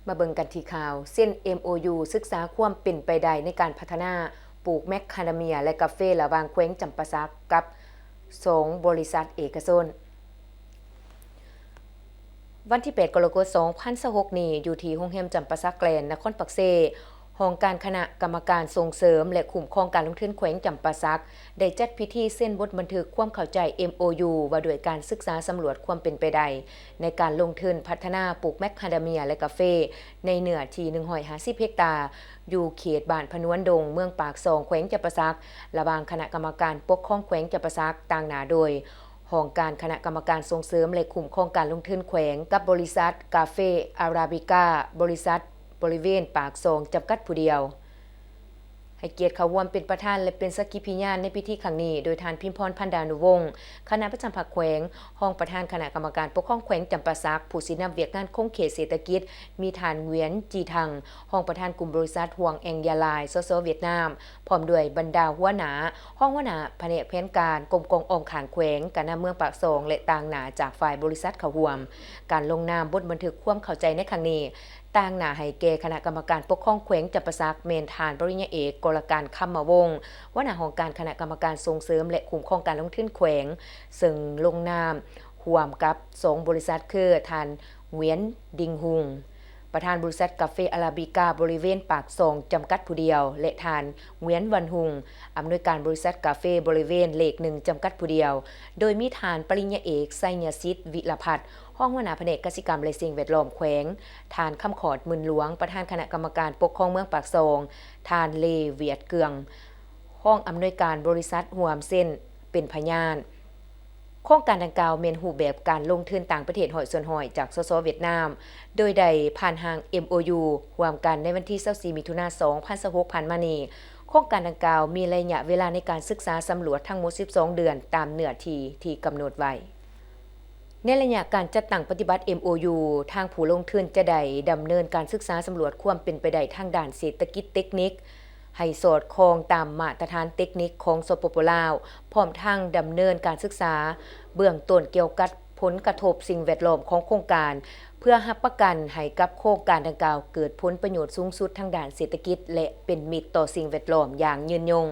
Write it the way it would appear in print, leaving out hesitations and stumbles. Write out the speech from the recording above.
มาเบิ่งกันที่ข่าวเส้น MOU ศึกษาความเป็นไปได้ในการพัฒนาปลูกแมคคาเดเมียและกาแฟระหว่างแขวงจำปาสักกับ2บริษัทเอกชนวันที่8กรกฎาคม2026นี้อยู่ที่โรงแรมจำปาสักแกลนด์นครปักเซห้องการคณะกรรมการส่งเสริมและคุ้มครองการลงทุนแขวงจำปาสักได้จัดพิธีเซ็นบทบันทึกความเข้าใจ MOU ว่าด้วยการศึกษาสำรวจความเป็นไปได้ในการลงทุนพัฒนาปลูกแมคคาเดเมียและกาแฟในเนื้อที่150เฮกตาร์อยู่เขตบ้านพนวนดงเมืองปากซองแขวงจำปาสักระหว่างคณะกรรมการปกครองแขวงจำปาสักต่างหน้าโดยห้องการคณะกรรมการส่งเสริมและคุ้มครองการลงทุนแขวงกับบริษัทกาเฟอาราบิก้าบริษัทบริเวณปากซองจำกัดผู้เดียวให้เกียรติเขาร่วมเป็นประธานและเป็นสักขีพยานในพิธีครั้งนี้โดยทานพิมพรพันดานุวงศ์คณะประจำภาคแขวงห้องประธานคณะกรรมการปกครองแขวงจำปาสักผู้สินำเวียกงานคงเขตเศรษฐกิจมีทานเวียนจีทังห้องประธานกลุ่มบริษัทห่วงแองยาลายสสเวียดนามพร้อมด้วยบรรดาหัวหน้าห้องหัวหน้าแผนกแผนการกรมกองออมขานแขวงการนำเมืองปากซองและต่างหน้าจากฝ่ายบริษัทเขาร่วมการลงนามบทบันทึกความเข้าใจในครั้งนี้ต่างหน้าให้แก่คณะกรรมการปกครองแขวงจำปาสักเมนทานปริญญาเอกกรการคำมาวงศ์หัวหน้าของการคณะกรรมการส่งเสริมและคุ้มครองการลงทุนแขวงซึ่งลงนามร่วมกับ2บริษัทคือทานเวียนดิงหุงประธานบริษัทกาแฟอาราบิก้าบริเวณปากซองจำกัดผู้เดียวและทานเวียนวันหุงอำนวยการบริษัทกาแฟบริเวณเลข1จำกัดผู้เดียวโดยมีทานปริญญาเอกไซญสิทธิ์วิรพัฒน์ห้องหัวหน้าแผนกกสิกรรมและสิ่งแวดล้อมแขวงทานคำขอดหมื่นหลวงประธานคณะกรรมการปกครองเมืองปากซองทานเลเวียดเกืองห้องอำนวยการบริษัทห่วมเส้นเป็นพยานโครงการดังกล่าวเป็นรูปแบบการลงทุนต่างประเทศหอยส่วนหอยจากสสเวียดนามโดยได้ผ่านทาง MOU ร่วมกันในวันที่24มิถุนายน2026ผ่านมานี้โครงการดังกล่าวมีระยะเวลาในการศึกษาสำรวจทั้งหมด12เดือนตามเนื้อที่กำหนดไว้ในระยะการจัดตั้งปฏิบัติ MOU ทางผู้ลงทุนจะได้ดำเนินการศึกษาสำรวจความเป็นไปได้ทางด้านเศรษฐกิจเทคนิคให้สอดคล้องตามมาตรฐานเทคนิคของสปป.ลาวพร้อมทั้งดำเนินการศึกษาเบื้องต้นเกี่ยวกับผลกระทบสิ่งแวดล้อมของโครงการเพื่อรับประกันให้กับโครงการดังกล่าวเกิดผลประโยชน์สูงสุดทางด้านเศรษฐกิจและเป็นมิตรต่อสิ่งแวดล้อมอย่างยืนยง